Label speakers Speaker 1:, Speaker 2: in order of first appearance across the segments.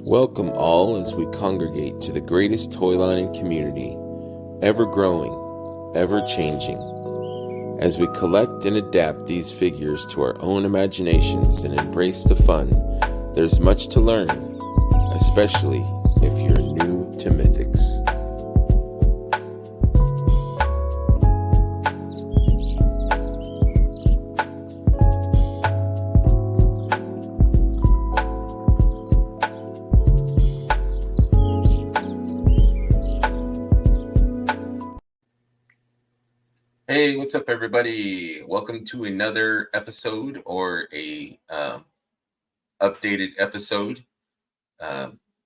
Speaker 1: Welcome all as we congregate to the greatest toy line in community, ever growing, ever changing. As we collect and adapt these figures to our own imaginations and embrace the fun, there's much to learn, especially if you're new to Mythics. Hey, what's up, everybody? Welcome to another episode or a updated episode,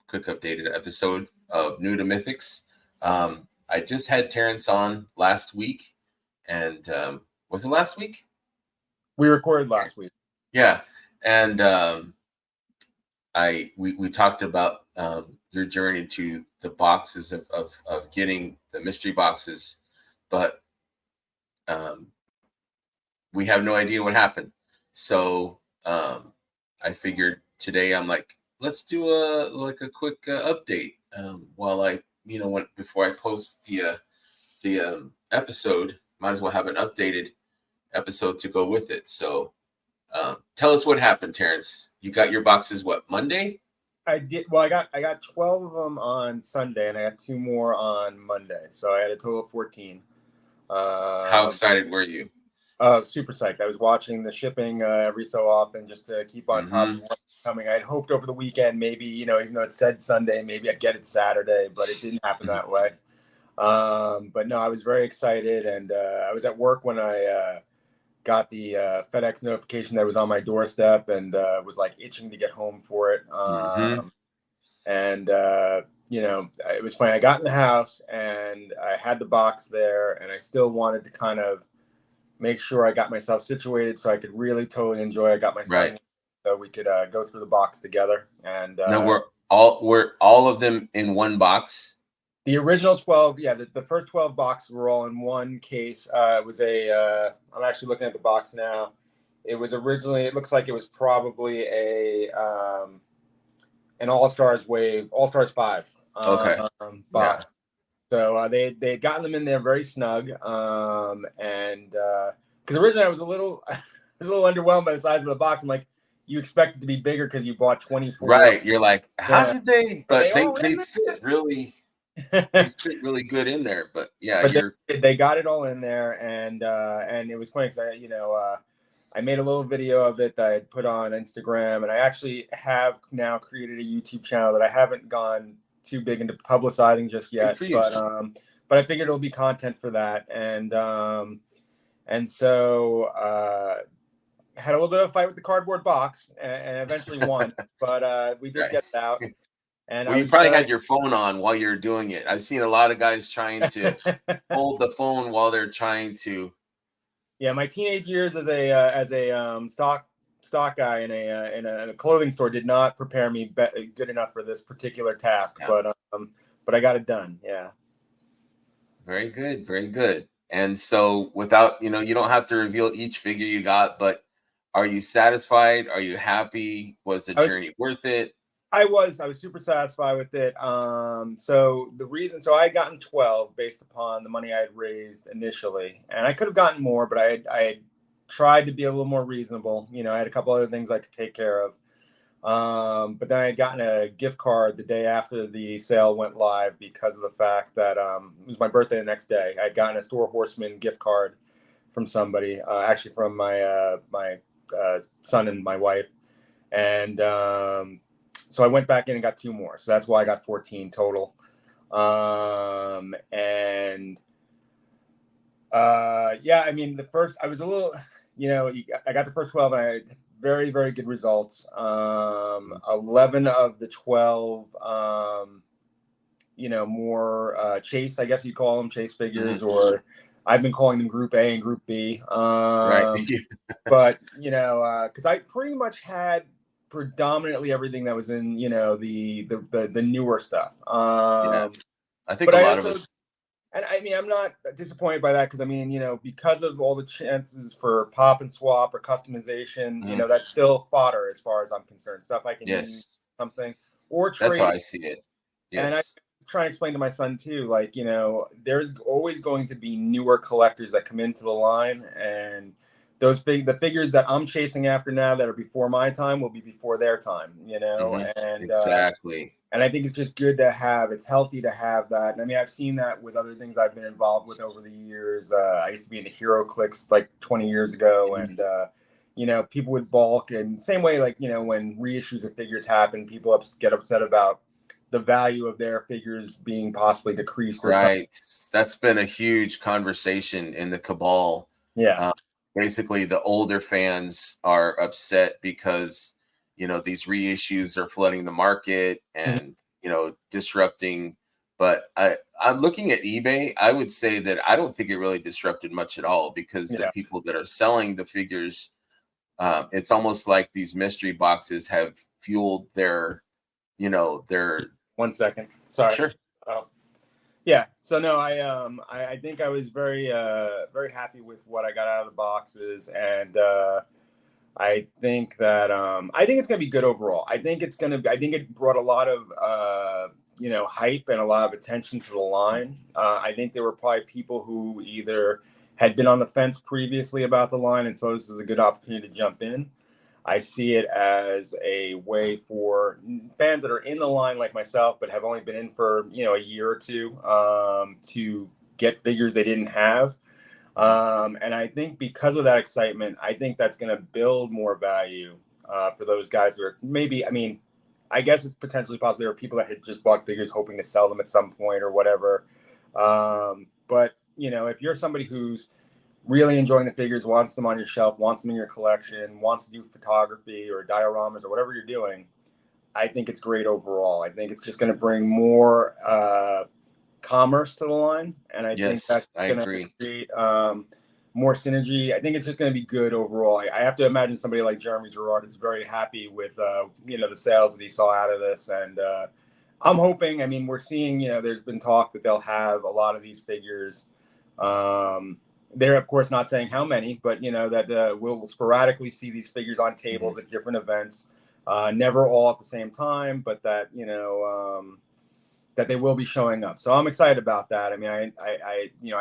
Speaker 1: quick updated episode of New to Mythics. I just had Terrence on last week, and was it last week?
Speaker 2: We recorded last week.
Speaker 1: Yeah, and we talked about your journey to the boxes of getting the mystery boxes, but we have no idea what happened. So I figured today I'm like, let's do a quick update while I before I post the episode. Might as well have an updated episode to go with it. So tell us what happened, Terrence. You got your boxes what, Monday?
Speaker 2: I did. Well, I got 12 of them on Sunday, and I got 2 more on Monday. So I had a total of 14.
Speaker 1: How excited were you?
Speaker 2: Super psyched. I was watching the shipping every so often just to keep on top of what's coming. I'd hoped over the weekend, maybe, even though it said Sunday, maybe I'd get it Saturday, but it didn't happen that way. But no, I was very excited, and I was at work when I got the FedEx notification that it was on my doorstep, and was like itching to get home for it. And it was funny. I got in the house and I had the box there, and I still wanted to kind of make sure I got myself situated so I could really totally enjoy. I got my son so we could go through the box together. And
Speaker 1: now we're all of them in one box.
Speaker 2: The original 12, yeah, the first 12 boxes were all in one case. It was I'm actually looking at the box now. It was originally, it looks like it was probably an All-Stars Wave, All-Stars 5 box. Yeah. So they'd gotten them in there very snug, and because originally I was a little underwhelmed by the size of the box. I'm like, you expect it to be bigger because you bought 24.
Speaker 1: Right, you're like, how did they? But they fit really. They fit really good in there. But yeah,
Speaker 2: they got it all in there, and it was funny because I made a little video of it that I had put on Instagram, and I actually have now created a YouTube channel that I haven't gone too big into publicizing just yet, but I figured it'll be content for that, and so had a little bit of a fight with the cardboard box, and eventually won, but we did get it out. And
Speaker 1: you probably had your phone on while you're doing it. I've seen a lot of guys trying to hold the phone while they're trying to.
Speaker 2: Yeah, my teenage years as a stock guy in a clothing store did not prepare me good enough for this particular task, but I got it done. Yeah.
Speaker 1: Very good, very good. And so, without you don't have to reveal each figure you got, but are you satisfied? Are you happy? Was the journey worth it?
Speaker 2: I was super satisfied with it. So I had gotten 12 based upon the money I had raised initially, and I could have gotten more, but I had tried to be a little more reasonable. I had a couple other things I could take care of. But then I had gotten a gift card the day after the sale went live because of the fact that it was my birthday the next day. I had gotten a Store Horseman gift card from somebody, actually from my son and my wife, and so I went back in and got 2 more. So that's why I got 14 total. I mean, the first, I was a little, I got the first 12 and I had very, very good results. 11 of the 12, more chase, I guess you'd call them chase figures, or I've been calling them Group A and Group B. But, because I pretty much had predominantly everything that was in the newer stuff.
Speaker 1: I think a lot of us,
Speaker 2: and I mean, I'm not disappointed by that because I mean, because of all the chances for pop and swap or customization, that's still fodder as far as I'm concerned. Stuff I can use something, or
Speaker 1: That's how
Speaker 2: trade.
Speaker 1: I see it.
Speaker 2: And I
Speaker 1: Yes.
Speaker 2: try and explain to my son too, like, there's always going to be newer collectors that come into the line, and the figures that I'm chasing after now that are before my time will be before their time,
Speaker 1: Exactly.
Speaker 2: and I think it's just good to have. It's healthy to have that. And I mean, I've seen that with other things I've been involved with over the years. I used to be in the Hero Clicks like 20 years ago,
Speaker 1: Mhm.
Speaker 2: and people would balk. And same way, like when reissues of figures happen, people get upset about the value of their figures being possibly decreased or something.
Speaker 1: Right. That's been a huge conversation in the cabal.
Speaker 2: Yeah.
Speaker 1: Uh, Basically, the older fans are upset because these reissues are flooding the market
Speaker 2: Mhm.
Speaker 1: and disrupting. But I'm looking at eBay. I would say that I don't think it really disrupted much at all because the
Speaker 2: Yeah.
Speaker 1: people that are selling the figures, it's almost like these mystery boxes have fueled their.
Speaker 2: 1 second. Sorry.
Speaker 1: Sure.
Speaker 2: Oh. Yeah. So no, I think I was very happy with what I got out of the boxes, and I think it's gonna be good overall. I think it brought a lot of hype and a lot of attention to the line. I think there were probably people who either had been on the fence previously about the line, and so this is a good opportunity to jump in. I see it as a way for fans that are in the line like myself, but have only been in for a year or two, to get figures they didn't have. And I think because of that excitement, I think that's going to build more value for those guys who are maybe. I mean, I guess it's potentially possible there are people that had just bought figures hoping to sell them at some point or whatever. But if you're somebody who's really enjoying the figures, wants them on your shelf, wants them in your collection, wants to do photography or dioramas or whatever you're doing, I think it's great overall. I think it's just going to bring more commerce to the line, and I think that's
Speaker 1: Yes, I
Speaker 2: going to
Speaker 1: agree.
Speaker 2: create more synergy. I think it's just going to be good overall. I have to imagine somebody like Jeremy Gerard is very happy with the sales that he saw out of this, and I'm hoping. I mean, we're seeing there's been talk that they'll have a lot of these figures. They're of course not saying how many, but that we'll sporadically see these figures on
Speaker 1: Mhm.
Speaker 2: tables at different events, never all at the same time, but that that they will be showing up. So I'm excited about that. I mean, I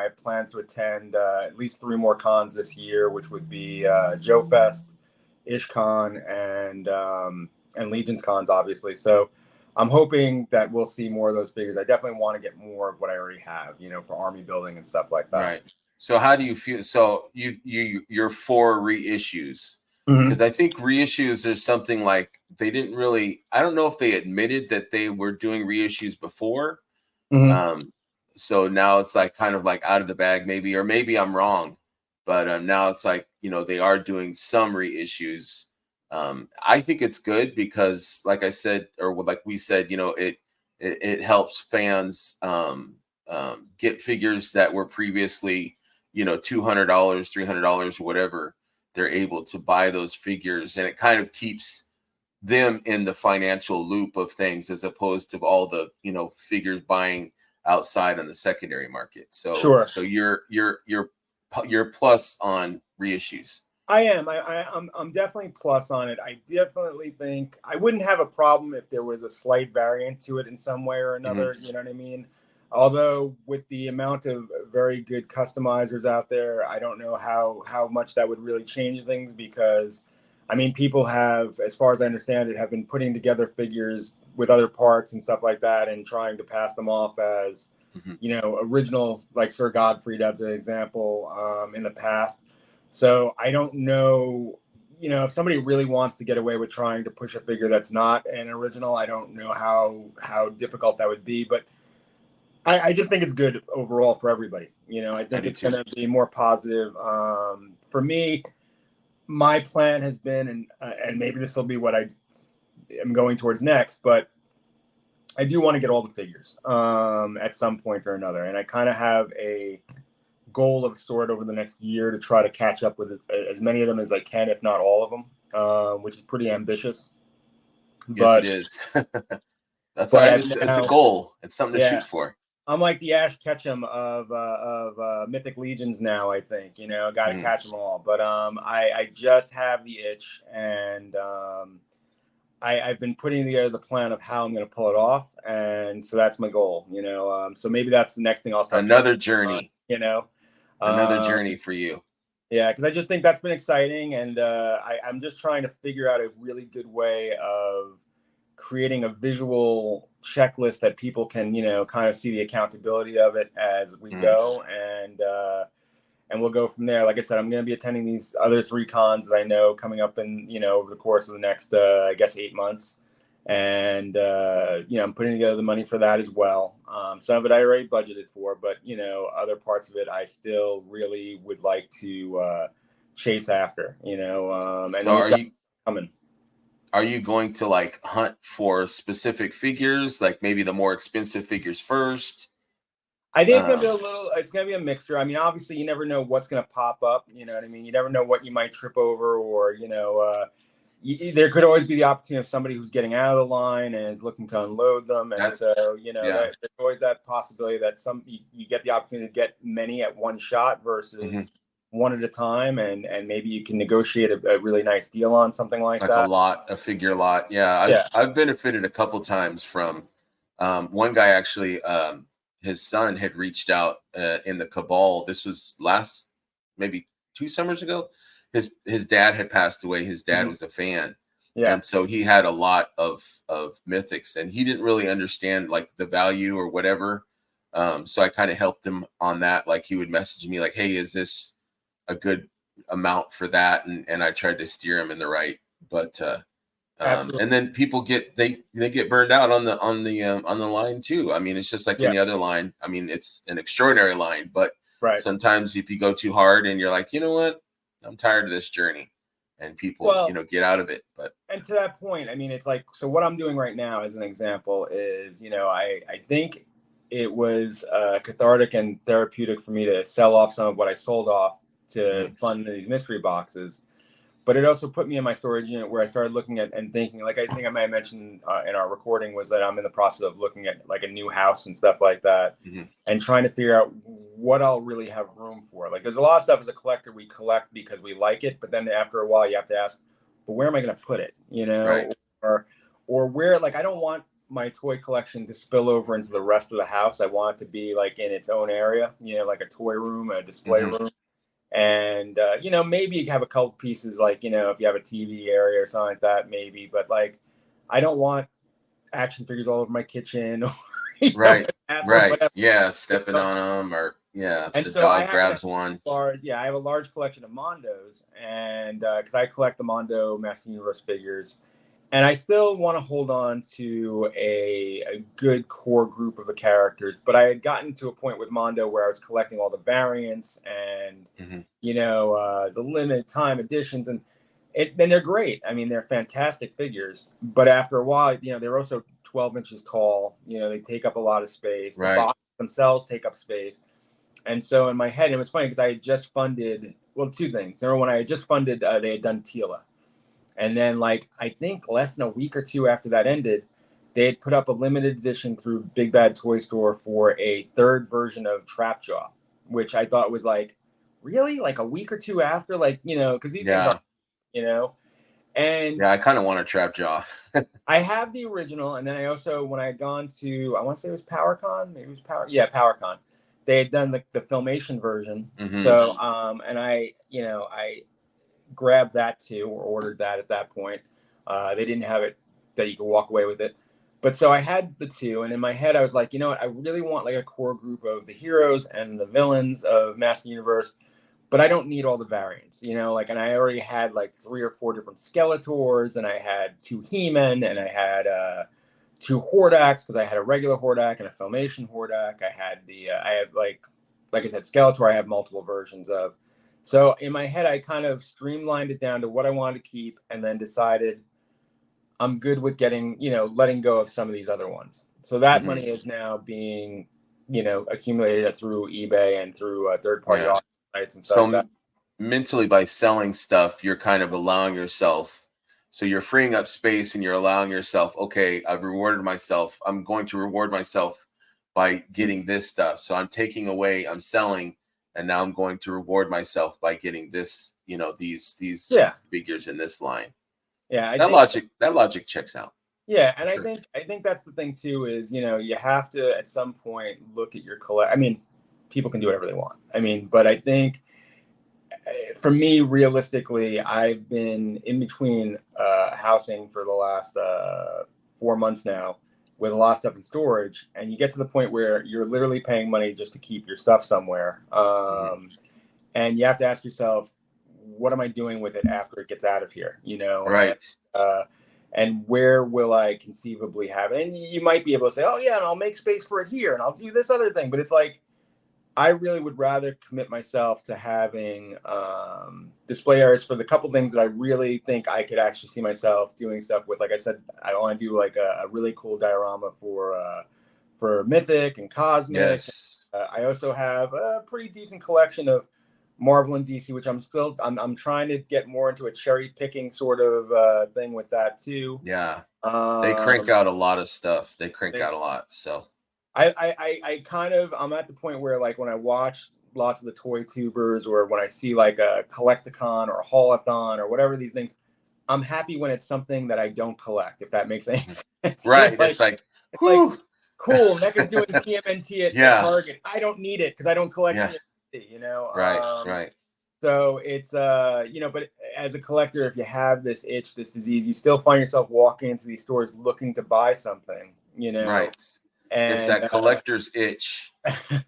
Speaker 2: have plans to attend at least 3 more cons this year, which would be Joe Fest, IshCon, and Legion's cons, obviously. So I'm hoping that we'll see more of those figures. I definitely want to get more of what I already have, for army building and stuff like that.
Speaker 1: Right. So how do you feel? So you're for reissues
Speaker 2: Mm-hmm.
Speaker 1: because I think reissues is something like they didn't really. I don't know if they admitted that they were doing reissues before.
Speaker 2: Mm-hmm.
Speaker 1: Um, so now it's like kind of like out of the bag, maybe, or maybe I'm wrong, but now it's like they are doing some reissues. I think it's good because, like I said, or like we said, it helps fans get figures that were previously $200, $300, or whatever. They're able to buy those figures, and it kind of keeps them in the financial loop of things as opposed to all the figures buying outside on the secondary market. So
Speaker 2: Sure.
Speaker 1: you're plus on reissues.
Speaker 2: I am. I'm definitely plus on it. I definitely think I wouldn't have a problem if there was a slight variant to it in some way or
Speaker 1: Hmm.
Speaker 2: another. You know what I mean? Although with the amount of very good customizers out there, I don't know how much that would really change things because, I mean, people have, as far as I understand it, have been putting together figures with other parts and stuff like that and trying to pass them off as,
Speaker 1: Hmm.
Speaker 2: original, like Sir Godfrey, as an example, in the past. So I don't know, if somebody really wants to get away with trying to push a figure that's not an original, I don't know how difficult that would be. But I just think it's good overall for everybody. I
Speaker 1: I
Speaker 2: think
Speaker 1: do
Speaker 2: it's
Speaker 1: too.
Speaker 2: going to be more positive. For me, my plan has been, and maybe this will be what I am going towards next, but I do want to get all the figures at some point or another, and I kind of have a goal of sort over the next year to try to catch up with as many of them as I can, if not all of them, which is pretty ambitious.
Speaker 1: Yes, it
Speaker 2: But
Speaker 1: is. That's all
Speaker 2: but
Speaker 1: right.
Speaker 2: I'm
Speaker 1: It's a
Speaker 2: now,
Speaker 1: goal. It's something to
Speaker 2: yeah,
Speaker 1: shoot for.
Speaker 2: I'm like the Ash Ketchum of Mythic Legions now. I think got to
Speaker 1: Mhm.
Speaker 2: catch them all. But I just have the itch, and I've been putting together the plan of how I'm going to pull it off, and so that's my goal. So maybe that's the next thing I'll start
Speaker 1: Another
Speaker 2: tracking on.
Speaker 1: journey. Another
Speaker 2: Um,
Speaker 1: journey for you.
Speaker 2: yeah, because I just think that's been exciting, and I'm just trying to figure out a really good way of creating a visual checklist that people can, kind of see the accountability of it as we go, and we'll go from there. Like I said, I'm going to be attending these other 3 cons that I know coming up in, over the course of the next, I guess, 8 months. And, I'm putting together the money for that as well. Some of it I already budgeted for, but, other parts of it I still really would like to chase after, and
Speaker 1: So
Speaker 2: we've got coming.
Speaker 1: are you going to like hunt for specific figures, like maybe the more expensive figures first?
Speaker 2: I think it's going to be a mixture. I mean, obviously you never know what's going to pop up. You know what I mean? You never know what you might trip over, or, there could always be the opportunity of somebody who's getting out of the line and is looking to unload them. And so, there's always that possibility that you get the opportunity to get many at one shot versus one at a time. And maybe you can negotiate a really nice deal on something like that.
Speaker 1: A figure lot. Yeah. I've benefited a couple times from one guy actually, his son had reached out in the Cabal. This was maybe 2 summers ago. His dad had passed away. His dad was a fan.
Speaker 2: Yeah.
Speaker 1: And so he had a lot of Mythics, and he didn't really understand like the value or whatever. So I kind of helped him on that. Like he would message me like, "Hey, is this a good amount for that?" And I tried to steer him in the right. But and then people get burned out on the line too. I mean, it's just like any other line. I mean, it's an extraordinary line, but sometimes if you go too hard and you're like, you know what, I'm tired of this journey, and people get out of it.
Speaker 2: And to that point, I mean, it's like, so what I'm doing right now as an example is, I think it was cathartic and therapeutic for me to sell off some of what I sold off to fund these mystery boxes. But it also put me in my storage unit where I started looking at and thinking, like I think I might have mentioned in our recording, was that I'm in the process of looking at like a new house and stuff like that, and trying to figure out what I'll really have room for. Like there's a lot of stuff as a collector we collect because we like it, but then after a while you have to ask, but where am I going to put it? Or where, like I don't want my toy collection to spill over into the rest of the house. I want it to be like in its own area, like a toy room, a display room. And maybe you have a couple pieces like if you have a TV area or something like that, maybe. But like, I don't want action figures all over my kitchen. Or,
Speaker 1: right. Yeah, stepping on them, or
Speaker 2: and
Speaker 1: the
Speaker 2: so
Speaker 1: dog grabs one.
Speaker 2: I have a large collection of Mondos, and because I collect the Mondo Master Universe figures. And I still want to hold on to a good core group of the characters, but I had gotten to a point with Mondo where I was collecting all the variants and the limited time editions, and they're great. I mean, they're fantastic figures. But after a while, they're also 12 inches tall. They take up a lot of space. The boxes themselves take up space. And so in my head, it was funny because I had just funded 2 things. Number one, I had just funded they had done Tila. And then, like, I think less than a week or 2 after that ended, they had put up a limited edition through Big Bad Toy Store for a 3rd version of Trapjaw, which I thought was like, really? Like a week or 2 after? Like, because these things are, and
Speaker 1: I kind of want a Trapjaw.
Speaker 2: I have the original. And then I also, when I had gone to, I want to say it was PowerCon, maybe it was PowerCon, they had done the Filmation version. So, and I grabbed that too, or ordered that at that point. They didn't have it that you could walk away with it. But so I had the 2, and in my head I was like, you know what, I really want like a core group of the heroes and the villains of Master Universe, but I don't need all the variants, and I already had like 3 or 4 different Skeletors, and I had 2 He-Men, and I had 2 Hordaks, because I had a regular Hordak and a Filmation Hordak. I had I have like I said, Skeletor I have multiple versions of. So in my head, I kind of streamlined it down to what I wanted to keep, and then decided I'm good with letting go of some of these other ones. So that money is now being, accumulated through eBay and through third-party auction sites and stuff like that.
Speaker 1: Mentally, by selling stuff, you're kind of allowing yourself. So you're freeing up space, and you're allowing yourself, okay, I've rewarded myself. I'm going to reward myself by getting this stuff. So I'm taking away, I'm selling, and now I'm going to reward myself by getting this, these figures in this line.
Speaker 2: Yeah, I
Speaker 1: That
Speaker 2: think.
Speaker 1: logic checks out
Speaker 2: Yeah,
Speaker 1: for
Speaker 2: and I
Speaker 1: sure.
Speaker 2: think I think that's the thing too is, you have to at some point look at your collect. I mean, people can do whatever they want. I mean, but I think for me, realistically, I've been in between housing for the last 4 months now with a lot of stuff in storage, and you get to the point where you're literally paying money just to keep your stuff somewhere,
Speaker 1: Mhm.
Speaker 2: and you have to ask yourself, what am I doing with it after it gets out of here?
Speaker 1: Right.
Speaker 2: Uh, and where will I conceivably have it? And you might be able to say, oh yeah, and I'll make space for it here, and I'll do this other thing, but it's like I really would rather commit myself to having display areas for the couple things that I really think I could actually see myself doing stuff with. Like I said, I want to do like a really cool diorama for Mythic and Cosmic.
Speaker 1: Yes.
Speaker 2: I also have a pretty decent collection of Marvel and DC, which I'm trying to get more into a cherry picking sort of thing with that too.
Speaker 1: Yeah. They crank
Speaker 2: Um,
Speaker 1: out a lot of stuff. They crank
Speaker 2: they
Speaker 1: out a lot. So
Speaker 2: I kind of I'm at the point where like when I watch lots of the toy tubers or when I see like a collecticon or a haulathon or whatever these things, I'm happy when it's something that I don't collect, if that makes any sense.
Speaker 1: right.
Speaker 2: Like it's like
Speaker 1: Whew.
Speaker 2: cool, NECA's doing TMNT at
Speaker 1: Yeah.
Speaker 2: Target. I don't need it because I don't collect
Speaker 1: Yeah.
Speaker 2: TMNT.
Speaker 1: Right. Right.
Speaker 2: So it's but as a collector, if you have this itch, this disease, you still find yourself walking into these stores looking to buy something.
Speaker 1: Right. It's
Speaker 2: And
Speaker 1: that collector's itch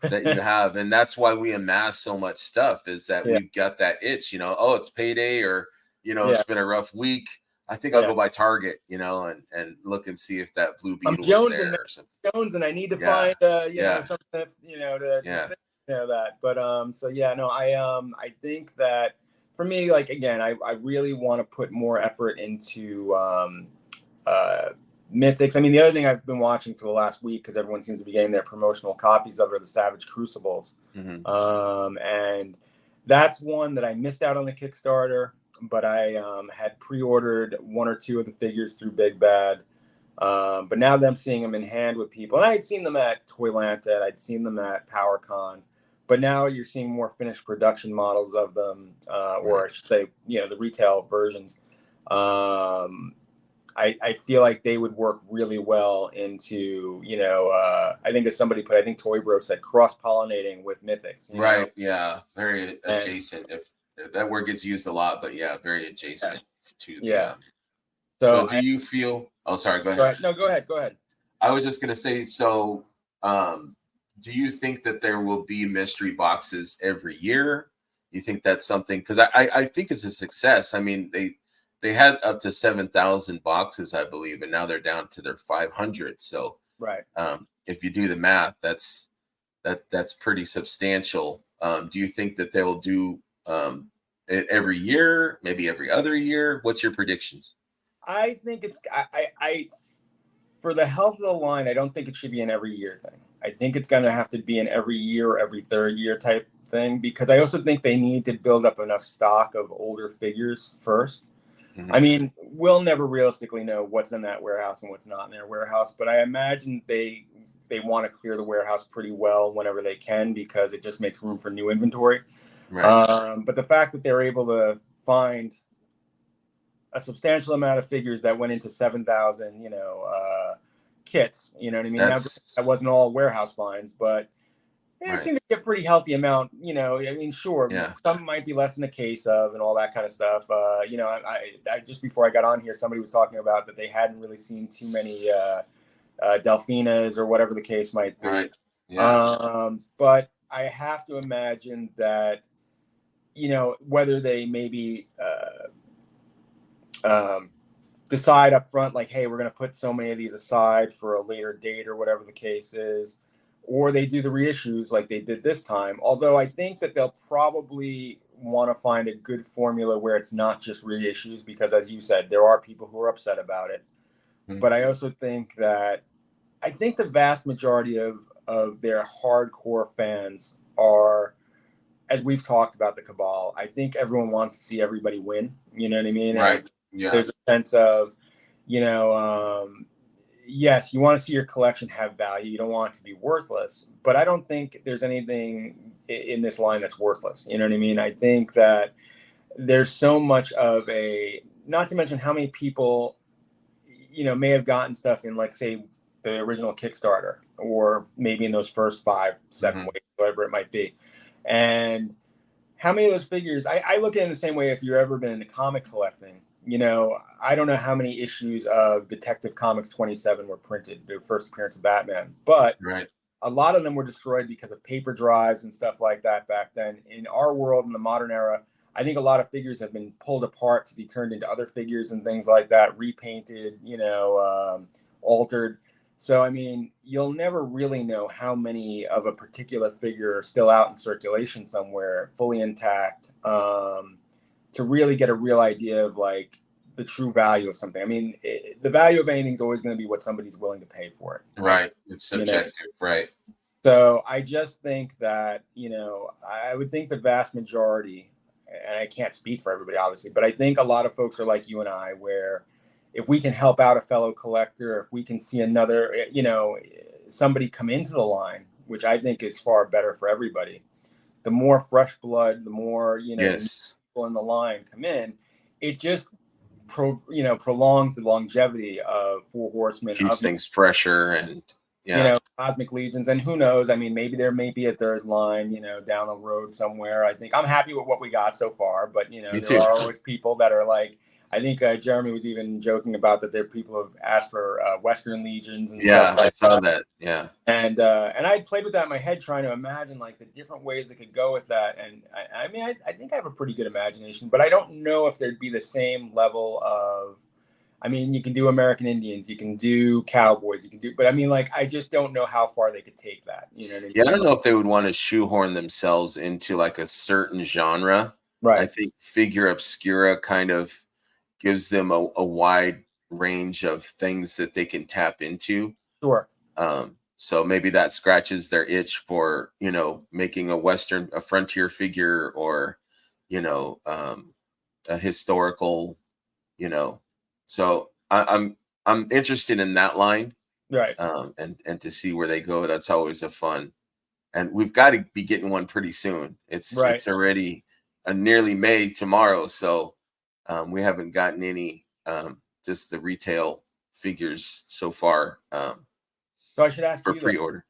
Speaker 1: that you have, and that's why we amass so much stuff, is that
Speaker 2: yeah,
Speaker 1: we've got that itch, oh, it's payday, or
Speaker 2: yeah,
Speaker 1: it's been a rough week. I think I'll
Speaker 2: yeah.
Speaker 1: go by Target, and look and see if that Blue
Speaker 2: I'm
Speaker 1: Beetle is
Speaker 2: Jones and
Speaker 1: there or something.
Speaker 2: Jones, and I need to
Speaker 1: Yeah.
Speaker 2: find
Speaker 1: Yeah.
Speaker 2: something to
Speaker 1: Yeah.
Speaker 2: fit that. But so yeah, no, I think that for me, like again, I really want to put more effort into uh Mythics. I mean, the other thing I've been watching for the last week, because everyone seems to be getting their promotional copies of it, are the Savage Crucibles.
Speaker 1: Hmm.
Speaker 2: And that's one that I missed out on the Kickstarter, but I had pre-ordered one or two of the figures through Big Bad. But now that I'm seeing them in hand with people, and I had seen them at Toylanta, I'd seen them at PowerCon, but now you're seeing more finished production models of them,
Speaker 1: Right.
Speaker 2: or I should say, the retail versions. I feel like they would work really well into, I think as somebody put, I think Toy Bro said cross-pollinating with Mythics.
Speaker 1: Right. Yeah. Very
Speaker 2: And
Speaker 1: adjacent. If that word gets used a lot, but yeah, very
Speaker 2: yeah,
Speaker 1: adjacent to the.
Speaker 2: yeah.
Speaker 1: So,
Speaker 2: So
Speaker 1: do you feel? Oh, sorry. Go
Speaker 2: go
Speaker 1: ahead.
Speaker 2: ahead. No, go ahead. Go ahead.
Speaker 1: I was just gonna say. So, um, do you think that there will be mystery boxes every year? You think that's something? Because I think it's a success. I mean, they had up to 7,000 boxes, I believe, and now they're down to their 500. So,
Speaker 2: Right.
Speaker 1: if you do the math, that's pretty substantial. Do you think that they'll do it every year, maybe every other year? What's your predictions?
Speaker 2: I think I for the health of the line, I don't think it should be an every year thing. I think it's going to have to be an every year or every third year type thing, because I also think they need to build up enough stock of older figures first. I
Speaker 1: Hmm.
Speaker 2: mean, we'll never realistically know what's in that warehouse and what's not in their warehouse, but I imagine they want to clear the warehouse pretty well whenever they can, because it just makes room for new inventory.
Speaker 1: Right.
Speaker 2: But the fact that they're able to find a substantial amount of figures that went into 7,000, kits. You know what I mean? Now
Speaker 1: That's
Speaker 2: that wasn't all warehouse finds, but it
Speaker 1: right.
Speaker 2: seemed to be a pretty healthy amount. I mean, sure,
Speaker 1: Yeah.
Speaker 2: some might be less than a case of, and all that kind of stuff. I just before I got on here, somebody was talking about that they hadn't really seen too many Delfinas or whatever the case might be.
Speaker 1: Right. Yeah.
Speaker 2: But I have to imagine that whether they maybe decide up front, like, hey, we're going to put so many of these aside for a later date or whatever the case is, or they do the reissues like they did this time. Although I think that they'll probably want to find a good formula where it's not just reissues, because as you said, there are people who are upset about it.
Speaker 1: Mhm.
Speaker 2: But I also think that the vast majority of their hardcore fans are, as we've talked about the Cabal, I think everyone wants to see everybody win. You know what I mean? And
Speaker 1: Right. Yeah.
Speaker 2: there's a sense of, yes, you want to see your collection have value. You don't want it to be worthless. But I don't think there's anything in this line that's worthless. You know what I mean? I think that there's so much of a not to mention how many people, may have gotten stuff in, like, say, the original Kickstarter, or maybe in those first 5-7 waves, whatever it might be. And how many of those figures, I look at it in the same way. If you've ever been into comic collecting, I don't know how many issues of Detective Comics 27 were printed, the first appearance of Batman, but
Speaker 1: Right.
Speaker 2: a lot of them were destroyed because of paper drives and stuff like that back then. In our world, in the modern era, I think a lot of figures have been pulled apart to be turned into other figures and things like that, repainted, altered. So, I mean, you'll never really know how many of a particular figure are still out in circulation somewhere, fully intact, to really get a real idea of, like, the true value of something. I mean, the value of anything is always going to be what somebody's willing to pay for it.
Speaker 1: Right. It's subjective. Right.
Speaker 2: So I just think that, I would think the vast majority, and I can't speak for everybody, obviously, but I think a lot of folks are like you and I, where if we can help out a fellow collector, if we can see another, somebody come into the line, which I think is far better for everybody, the more fresh blood, the more,
Speaker 1: Yes.
Speaker 2: people in the line come in, it just, prolongs the longevity of Four Horsemen,
Speaker 1: Keeps
Speaker 2: of,
Speaker 1: things fresher, and yeah.
Speaker 2: Cosmic Legions, and who knows? I mean, maybe there may be a third line, down the road somewhere. I think I'm happy with what we got so far, but
Speaker 1: Me
Speaker 2: there
Speaker 1: too.
Speaker 2: are always people that are like, I think Jeremy was even joking about that. There are people who have asked for Western Legions and
Speaker 1: Yeah,
Speaker 2: stuff like
Speaker 1: I saw
Speaker 2: that.
Speaker 1: that. Yeah.
Speaker 2: And I played with that in my head, trying to imagine, like, the different ways that could go with that. And I mean, I think I have a pretty good imagination, but I don't know if there'd be the same level of. I mean, you can do American Indians, you can do cowboys, but I mean, like, I just don't know how far they could take that. You know what I mean?
Speaker 1: Yeah, I don't know if they would want to shoehorn themselves into like a certain genre. I
Speaker 2: Right.
Speaker 1: think figure obscura kind of gives them a wide range of things that they can tap into.
Speaker 2: Sure.
Speaker 1: So maybe that scratches their itch for, making a frontier figure, or, a historical, you know. So I'm interested in that line,
Speaker 2: Right.
Speaker 1: and to see where they go. That's always a fun. And we've got to be getting one pretty soon. It's
Speaker 2: Right.
Speaker 1: already nearly May tomorrow, so we haven't gotten any, just the retail figures so far,
Speaker 2: So I should ask
Speaker 1: for
Speaker 2: you then.
Speaker 1: pre-order.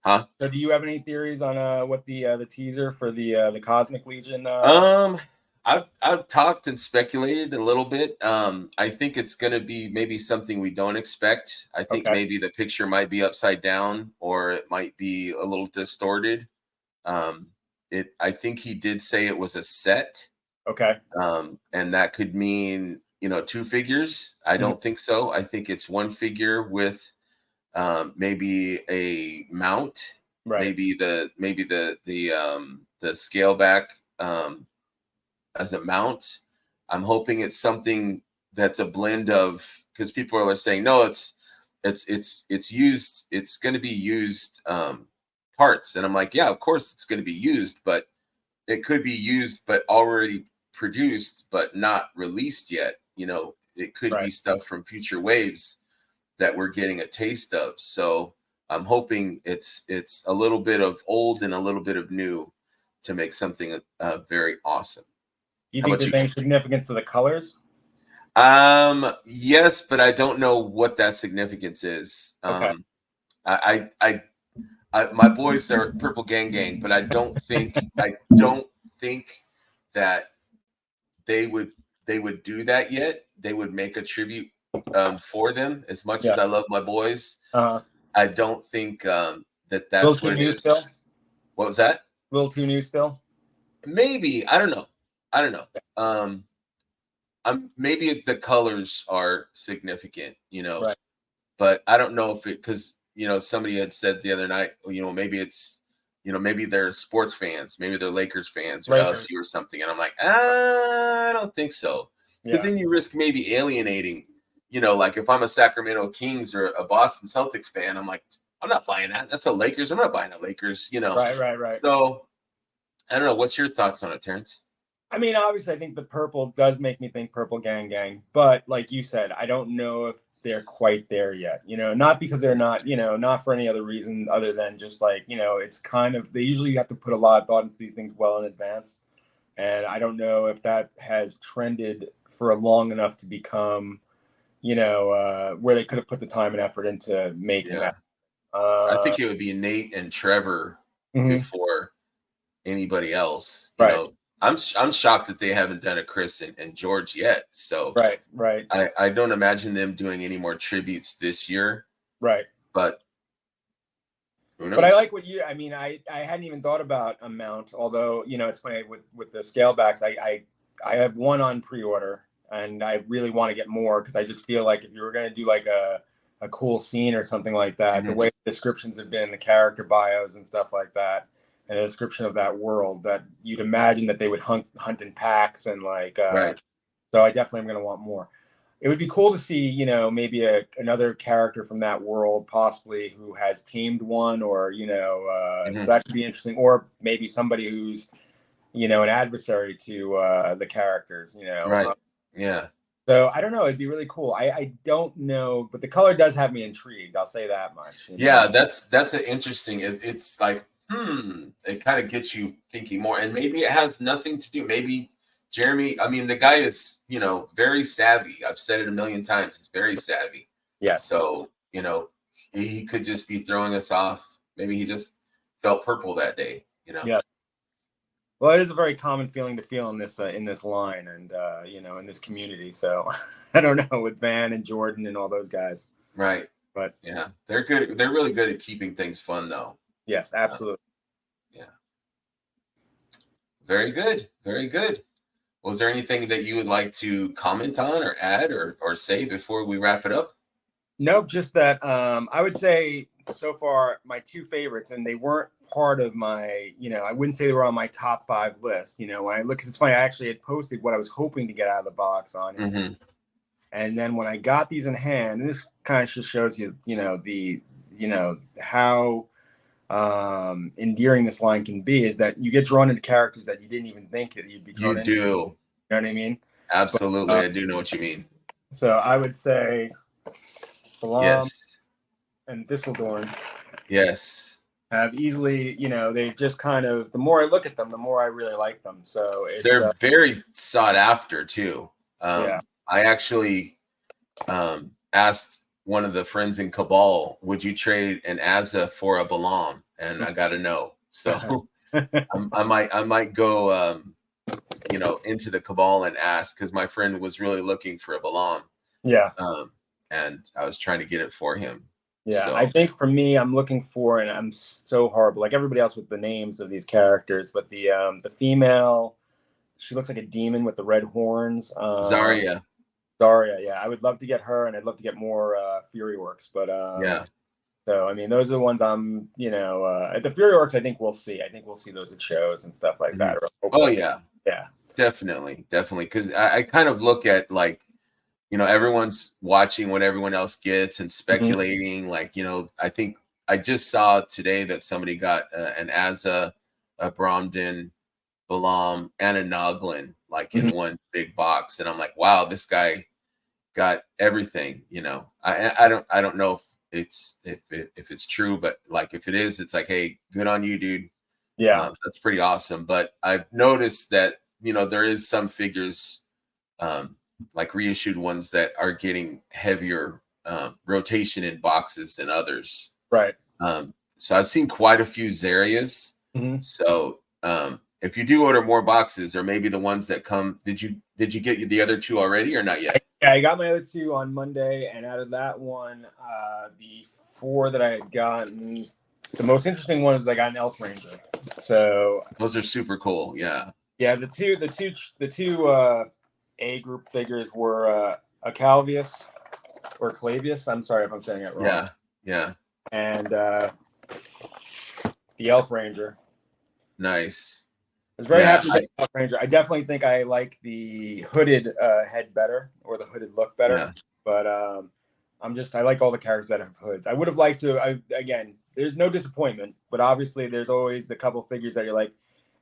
Speaker 1: Huh?
Speaker 2: So do you have any theories on what the teaser for the Cosmic Legion?
Speaker 1: I've talked and speculated a little bit. I think it's gonna be maybe something we don't expect. I think
Speaker 2: Okay.
Speaker 1: maybe the picture might be upside down, or it might be a little distorted. I think he did say it was a set,
Speaker 2: Okay.
Speaker 1: and that could mean, two figures. I
Speaker 2: Mhm.
Speaker 1: don't think so. I think it's one figure with, maybe a mount,
Speaker 2: Right.
Speaker 1: maybe the scale back, as a mount. I'm hoping it's something that's a blend of, because people are saying no, it's used, it's going to be used, parts, and I'm like, yeah, of course it's going to be used, but it could be used but already produced but not released yet. It could be
Speaker 2: Right.
Speaker 1: stuff from future waves that we're getting a taste of. So I'm hoping it's a little bit of old and a little bit of new to make something very awesome.
Speaker 2: Do you
Speaker 1: How
Speaker 2: think
Speaker 1: about
Speaker 2: there's
Speaker 1: you?
Speaker 2: any significance to the colors?
Speaker 1: Yes, but I don't know what that significance is.
Speaker 2: Okay.
Speaker 1: My boys are Purple Gang Gang, but I don't think that they would do that yet. They would make a tribute, for them. As much as
Speaker 2: Yeah.
Speaker 1: I love my boys,
Speaker 2: Uh,
Speaker 1: I don't think, that
Speaker 2: a little
Speaker 1: that's
Speaker 2: too
Speaker 1: what it
Speaker 2: new still.
Speaker 1: is. What was that?
Speaker 2: A little too new still.
Speaker 1: Maybe, I don't know. I don't know. Maybe the colors are significant,
Speaker 2: Right.
Speaker 1: but I don't know if it, because somebody had said the other night, maybe it's, maybe they're sports fans, maybe they're Lakers fans or
Speaker 2: Lakers.
Speaker 1: LSU or something, and I'm like, I don't think so, because
Speaker 2: Yeah.
Speaker 1: then you risk maybe alienating, like if I'm a Sacramento Kings or a Boston Celtics fan, I'm like, I'm not buying that. That's a Lakers. I'm not buying a Lakers.
Speaker 2: Right. Right. Right.
Speaker 1: So I don't know. What's your thoughts on it, Terrence?
Speaker 2: I mean, obviously, I think the purple does make me think Purple Gang Gang, but like you said, I don't know if they're quite there yet. Not because they're not, not for any other reason other than just, like, it's kind of, they usually have to put a lot of thought into these things well in advance. and I don't know if that has trended for long enough to become, where they could have put the time and effort into making
Speaker 1: Yeah.
Speaker 2: that.
Speaker 1: I think it would be Nate and Trevor
Speaker 2: Mhm.
Speaker 1: before anybody else.
Speaker 2: Right,
Speaker 1: I'm shocked that they haven't done a Chris and George yet. So
Speaker 2: right,
Speaker 1: I don't imagine them doing any more tributes this year,
Speaker 2: right.
Speaker 1: but who
Speaker 2: But I
Speaker 1: knows?
Speaker 2: like what you. I mean, I hadn't even thought about amount. Although it's funny with the scale backs. I have one on pre-order, and I really want to get more because I just feel like if you were going to do like a cool scene or something like that, the
Speaker 1: Mhm.
Speaker 2: way the descriptions have been, the character bios and stuff like that, and the description of that world, that you'd imagine that they would hunt in packs and like.
Speaker 1: Right.
Speaker 2: So I definitely am going to want more. It would be cool to see, maybe another character from that world, possibly who has tamed one, or so
Speaker 1: Mhm.
Speaker 2: that could be interesting. Or maybe somebody who's, an adversary to the characters.
Speaker 1: Right. Yeah.
Speaker 2: So I don't know. It'd be really cool. I don't know, but the color does have me intrigued. I'll say that much.
Speaker 1: Yeah, that's an interesting. It's like, it kind of gets you thinking more, and maybe it has nothing to do. Maybe Jeremy. I mean, the guy is very savvy. I've said it a million times. He's very savvy.
Speaker 2: Yes.
Speaker 1: So he could just be throwing us off. Maybe he just felt purple that day.
Speaker 2: Yeah. Well, it is a very common feeling to feel in this line, and in this community. So I don't know, with Van and Jordan and all those guys,
Speaker 1: Right.
Speaker 2: but
Speaker 1: Yeah, they're good. They're really good at keeping things fun, though.
Speaker 2: yes, absolutely.
Speaker 1: Yeah. Very good. Very good. Was there anything that you would like to comment on or add or say before we wrap it up?
Speaker 2: Nope, just that I would say so far my two favorites, and they weren't part of my, I wouldn't say they were on my top 5 list. When I look, 'cause it's funny, I actually had posted what I was hoping to get out of the box on it.
Speaker 1: Hmm.
Speaker 2: And then when I got these in hand, and this kind of just shows you, how endearing this line can be, is that you get drawn into characters that you didn't even think that you'd be drawn
Speaker 1: You
Speaker 2: into. You
Speaker 1: do.
Speaker 2: know what I mean? But,
Speaker 1: Absolutely. I do know what you mean.
Speaker 2: so I would say Balam
Speaker 1: Yes.
Speaker 2: and Thistledorn
Speaker 1: Yes.
Speaker 2: have easily, they've just kind of, the more I look at them, the more I really like them. So it's,
Speaker 1: They're very sought after too.
Speaker 2: yeah.
Speaker 1: I actually asked one of the friends in Cabal, would you trade an Azza for a Balam? And I got to know. So I might go, into the Cabal and ask, because my friend was really looking for a Balam.
Speaker 2: Yeah.
Speaker 1: And I was trying to get it for him.
Speaker 2: Yeah.
Speaker 1: So
Speaker 2: I think for me, I'm looking for, and I'm so horrible, like everybody else with the names of these characters, but the female, she looks like a demon with the red horns.
Speaker 1: Zarya.
Speaker 2: Daria, yeah. I would love to get her, and I'd love to get more Fury Works, but
Speaker 1: Yeah.
Speaker 2: so I mean, those are the ones I'm, at the Fury Works. I think we'll see. I think we'll see those at shows and stuff like that.
Speaker 1: Oh yeah.
Speaker 2: Yeah.
Speaker 1: Definitely. Because I kind of look at like, everyone's watching what everyone else gets and speculating. Like, I think I just saw today that somebody got an Azza, a Bromden, Balam, and a Noglin, like in one big box. And I'm like, wow, this guy got everything. I don't know if it's true, but like if it is, it's like, hey, good on you, dude.
Speaker 2: Yeah.
Speaker 1: That's pretty awesome. But I've noticed that there is some figures, like reissued ones, that are getting heavier rotation in boxes than others.
Speaker 2: Right.
Speaker 1: So I've seen quite a few Zarias. So if you do order more boxes, or maybe the ones that come, did you get the other two already or not yet?
Speaker 2: I got my other 2 on Monday, and out of that one, the 4 that I had gotten, the most interesting one was I got an Elf Ranger. So
Speaker 1: Those are super cool. Yeah.
Speaker 2: yeah, the two A group figures were a Calvius or Clavius. I'm sorry if I'm saying it wrong.
Speaker 1: Yeah. Yeah.
Speaker 2: And the Elf Ranger.
Speaker 1: Nice.
Speaker 2: I was very happy with the Elf Ranger. I definitely think I like the hooded head better, or the hooded look better.
Speaker 1: Yeah.
Speaker 2: But I like all the characters that have hoods. I would have liked to. Again, there's no disappointment, but obviously there's always the couple figures that you're like,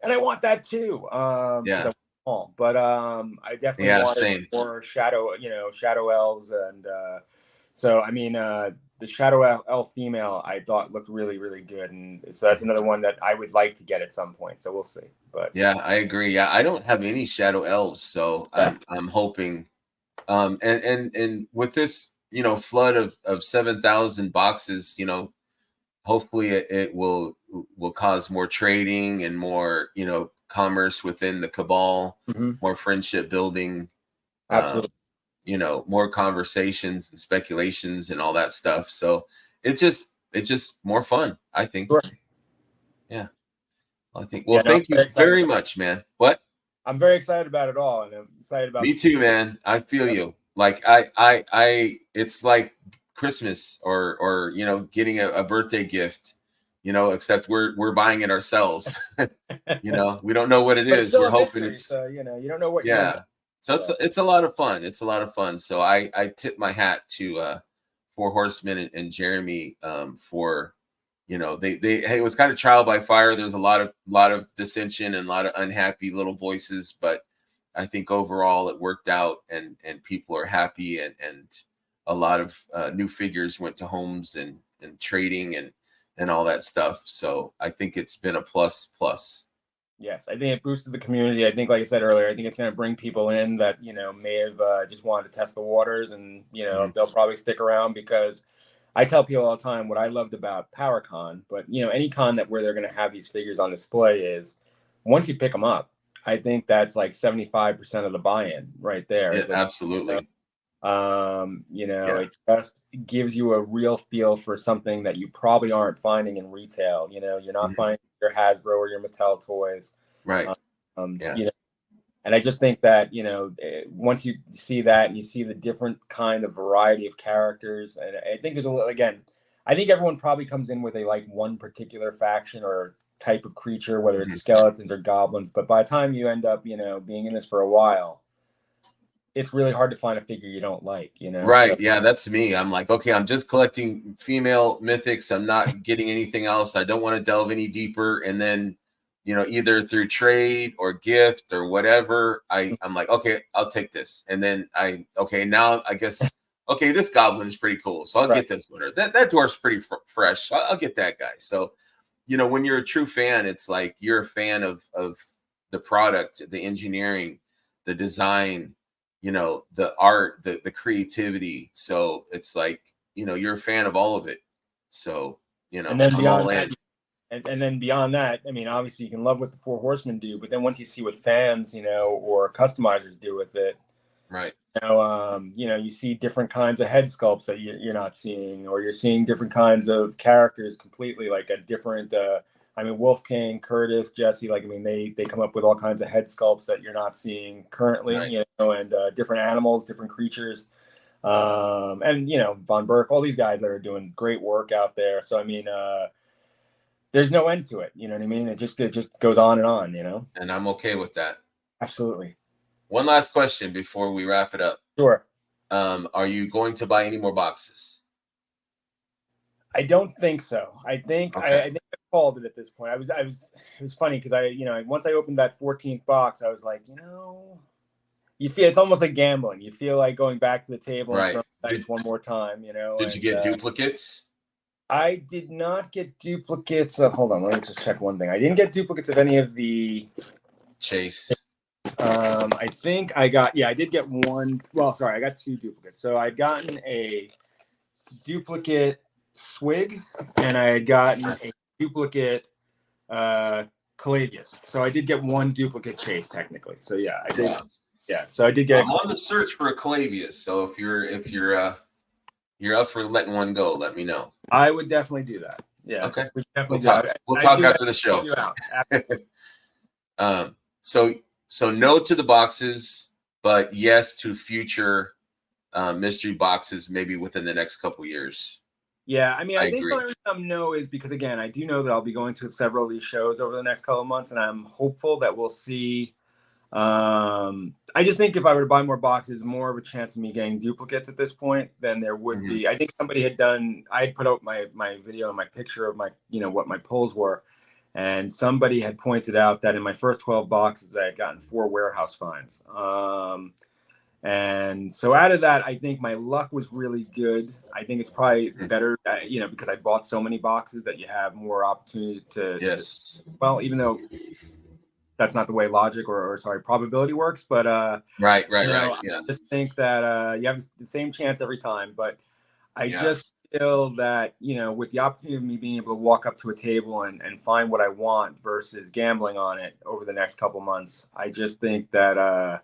Speaker 2: and I want that too.
Speaker 1: Yeah.
Speaker 2: But I definitely wanted
Speaker 1: same.
Speaker 2: more shadow elves, and so I mean, the Shadow Elf female I thought looked really, really good, and so that's another one that I would like to get at some point. So we'll see. But
Speaker 1: Yeah, I agree. Yeah, I don't have any shadow elves, so I'm hoping. And with this, flood of 7,000 boxes, hopefully it will cause more trading and more, commerce within the cabal, more friendship building, um,
Speaker 2: absolutely,
Speaker 1: more conversations and speculations and all that stuff. So it's just more fun, I think.
Speaker 2: sure.
Speaker 1: Yeah, I think.
Speaker 2: Yeah,
Speaker 1: Well,
Speaker 2: no, I'm
Speaker 1: thank
Speaker 2: very
Speaker 1: you
Speaker 2: excited
Speaker 1: very
Speaker 2: about.
Speaker 1: much, man. What?
Speaker 2: I'm very excited about it all, and I'm excited about
Speaker 1: Me
Speaker 2: the
Speaker 1: too,
Speaker 2: future.
Speaker 1: man. I feel
Speaker 2: Yep.
Speaker 1: you. Like I it's like Christmas or getting a birthday gift, except we're buying it ourselves. We don't know what it
Speaker 2: But it's
Speaker 1: is.
Speaker 2: still
Speaker 1: We're
Speaker 2: a
Speaker 1: hoping
Speaker 2: mystery,
Speaker 1: it's
Speaker 2: so you don't know what you're gonna
Speaker 1: yeah.
Speaker 2: get.
Speaker 1: So it's
Speaker 2: So
Speaker 1: it's a lot of fun. It's a lot of fun. So I tip my hat to Four Horsemen and Jeremy for they it was kind of trial by fire. There's a lot of dissension and a lot of unhappy little voices, but I think overall it worked out and people are happy and a lot of new figures went to homes and trading and all that stuff. So I think it's been a plus plus.
Speaker 2: yes, I think it boosted the community. I think, like I said earlier, I think it's going to bring people in that may have just wanted to test the waters, and
Speaker 1: Mhm.
Speaker 2: they'll probably stick around because I tell people all the time what I loved about PowerCon, but any con that where they're going to have these figures on display is once you pick them up, I think that's like 75% of the buy-in right there.
Speaker 1: Yeah,
Speaker 2: Is like,
Speaker 1: absolutely. Yeah.
Speaker 2: it just gives you a real feel for something that you probably aren't finding in retail. You're not
Speaker 1: Mhm.
Speaker 2: finding your Hasbro or your Mattel toys.
Speaker 1: Right.
Speaker 2: Um, um,
Speaker 1: Yeah.
Speaker 2: you know, and I just think that once you see that and you see the different kind of variety of characters, and I think there's again, I think everyone probably comes in with a like one particular faction or type of creature, whether it's
Speaker 1: Mhm.
Speaker 2: skeletons or goblins. But by the time you end up, being in this for a while, it's really hard to find a figure you don't like. So
Speaker 1: Right. Yeah, that's me. I'm like, okay, I'm just collecting female mythics. I'm not getting anything else. I don't want to delve any deeper. And then, either through trade or gift or whatever, I'm like, okay, I'll take this. And then okay, now I guess, okay, this goblin is pretty cool. So I'll
Speaker 2: right,
Speaker 1: get this one. Or that dwarf's pretty fresh. I'll get that guy. So, when you're a true fan, it's like you're a fan of the product, the engineering, the design, the art, the creativity. So it's like, you're a fan of all of it. So,
Speaker 2: and then
Speaker 1: I'm all
Speaker 2: beyond that,
Speaker 1: in.
Speaker 2: and then beyond that, I mean, obviously you can love what the Four Horsemen do, but then once you see what fans, or customizers do with it,
Speaker 1: Right.
Speaker 2: you see different kinds of head sculpts that you're not seeing, or you're seeing different kinds of characters completely, like a different. I mean, Wolfgang, Curtis, Jesse, like I mean, they come up with all kinds of head sculpts that you're not seeing currently,
Speaker 1: Right.
Speaker 2: and different animals, different creatures, and Von Burke, all these guys that are doing great work out there. So I mean, there's no end to it. You know what I mean? It just goes on and on.
Speaker 1: And I'm okay with that.
Speaker 2: Absolutely.
Speaker 1: One last question before we wrap it up.
Speaker 2: Sure.
Speaker 1: Are you going to buy any more boxes?
Speaker 2: I don't think so. I think
Speaker 1: Okay.
Speaker 2: I think I called it at this point. It was funny because once I opened that 14th box, I was like, you feel it's almost like gambling. You feel like going back to the table and
Speaker 1: Right.
Speaker 2: throwing the dice one more time,
Speaker 1: Did you
Speaker 2: and
Speaker 1: get duplicates?
Speaker 2: I did not get duplicates of, hold on, let me just check one thing. I didn't get duplicates of any of the
Speaker 1: Chase.
Speaker 2: I think I got, yeah, I did get one. Well, sorry, I got two duplicates. So I'd gotten a duplicate Swig, and I had gotten a duplicate Calavius. So I did get one duplicate Chase technically. So yeah, I did.
Speaker 1: Wow.
Speaker 2: Yeah, so I did get.
Speaker 1: I'm on the search for a Clavius. So if you're up for letting one go, let me know.
Speaker 2: I would definitely do that. Yeah,
Speaker 1: Okay.
Speaker 2: we definitely
Speaker 1: We'll
Speaker 2: do.
Speaker 1: talk. We'll
Speaker 2: I
Speaker 1: talk
Speaker 2: do that
Speaker 1: after the show.
Speaker 2: you out.
Speaker 1: So no to the boxes, but yes to future mystery boxes, maybe within the next couple years.
Speaker 2: Yeah, I mean,
Speaker 1: I
Speaker 2: I think the
Speaker 1: agree.
Speaker 2: only reason I'm no is because again, I do know that I'll be going to several of these shows over the next couple of months, and I'm hopeful that we'll see. I just think if I were to buy more boxes, more of a chance of me getting duplicates at this point than there would be. I think somebody had done. I had put out my video and my picture of my what my pulls were, and somebody had pointed out that in my first 12 boxes, I had gotten 4 warehouse finds. And so out of that, I think my luck was really good. I think it's probably better, because I bought so many boxes that you have more opportunity to
Speaker 1: Yes.
Speaker 2: well, even though that's not the way logic or sorry, probability works, but
Speaker 1: Right.
Speaker 2: I
Speaker 1: Yeah.
Speaker 2: just think that you have the same chance every time. But I
Speaker 1: Yeah.
Speaker 2: just feel that, with the opportunity of me being able to walk up to a table and find what I want versus gambling on it over the next couple months, I just think that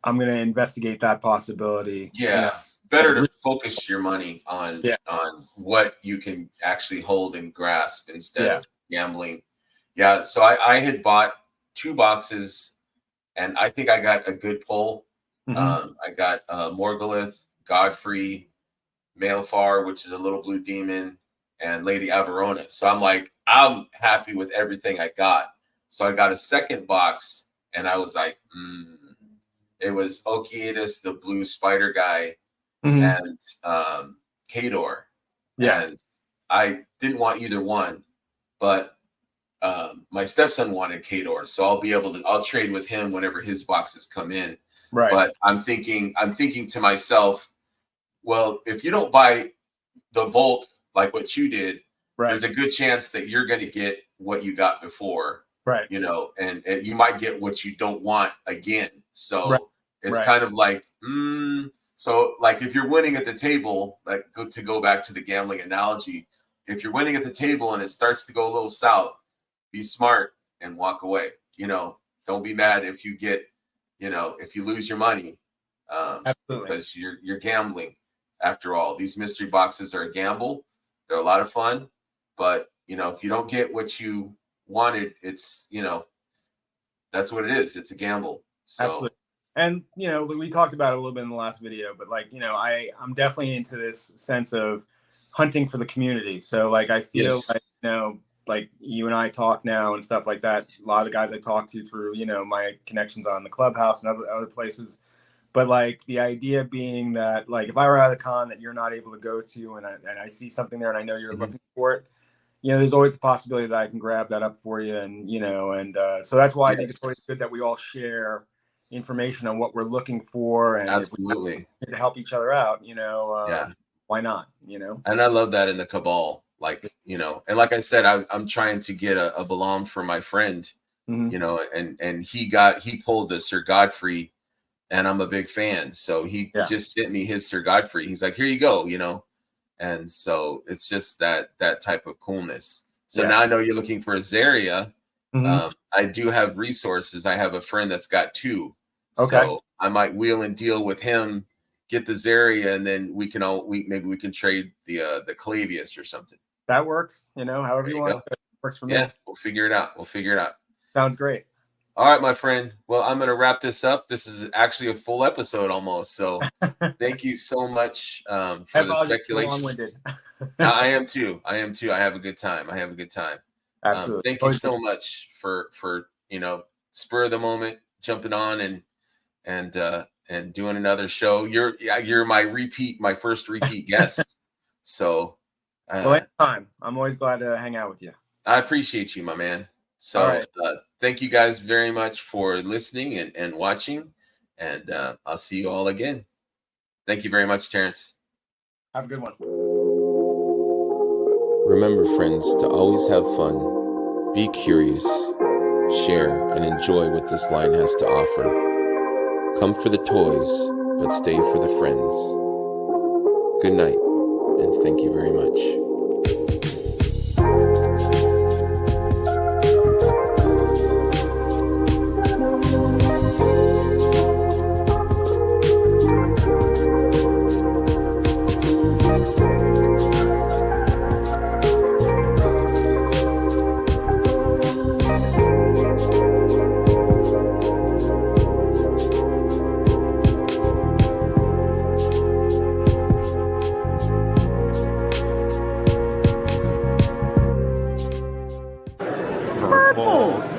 Speaker 2: I'm going to investigate that possibility.
Speaker 1: Yeah. Better to focus your money on what you can actually hold and grasp instead of gambling. Yeah. So I had bought 2 boxes, and I think I got a good pull. I got Morgulith, Godfrey, Malefar, which is a little blue demon, and Lady Averona. So I'm happy with everything I got. So I got a second box, and I was like, it was Okeatis, the blue spider guy, and Kador.
Speaker 2: Yeah.
Speaker 1: And I didn't want either one, but my stepson wanted Kador, so I'll trade with him whenever his boxes come in.
Speaker 2: Right.
Speaker 1: But I'm thinking to myself, well, if you don't buy the bulk like what you did, there's a good chance that you're going to get what you got before,
Speaker 2: right?
Speaker 1: And you might get what you don't want again. So it's kind of like, so like if you're winning at the table, to go back to the gambling analogy, if you're winning at the table and it starts to go a little south, be smart and walk away. Don't be mad if you get, if you lose your money, because you're gambling. After all, these mystery boxes are a gamble. They're a lot of fun, but if you don't get what you wanted, it's that's what it is. It's a gamble. So.
Speaker 2: Absolutely. And we talked about it a little bit in the last video, but I'm definitely into this sense of hunting for the community. So I feel like you and I talk now and stuff like that. A lot of the guys I talk to through my connections on the Clubhouse and other places. But the idea being that if I were at a con that you're not able to go to and I see something there and I know you're looking for it, there's always the possibility that I can grab that up for you. And, so that's why I think it's always good that we all share information on what we're looking for. And
Speaker 1: absolutely
Speaker 2: to help each other out, why not,
Speaker 1: And I love that in the Cabal, and like I said, I'm trying to get a Balaam for my friend, and he pulled the Sir Godfrey. And I'm a big fan. So he just sent me his Sir Godfrey. He's like, here you go, And so it's just that type of coolness. So now I know you're looking for a Zaria. I do have resources. I have a friend that's got 2. Okay. So I might wheel and deal with him, get the Zaria, and then maybe we can trade the Calavius or something.
Speaker 2: That works. However you want. It works for me.
Speaker 1: Yeah, we'll figure it out.
Speaker 2: Sounds great.
Speaker 1: All right, my friend. Well, I'm going to wrap this up. This is actually a full episode almost. So thank you so much for the speculation. Long-winded. I am too. I have a good time.
Speaker 2: Absolutely.
Speaker 1: Thank you so much for spur of the moment, jumping on and doing another show. You're my first repeat guest. So
Speaker 2: anytime. I'm always glad to hang out with you.
Speaker 1: I appreciate you, my man. So thank you guys very much for listening and watching, and I'll see you all again. Thank you very much, Terrence.
Speaker 2: Have a good one.
Speaker 1: Remember, friends, to always have fun, be curious, share, and enjoy what this line has to offer. Come for the toys, but stay for the friends. Good night, and thank you very much.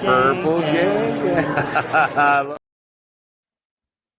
Speaker 1: Purple gang.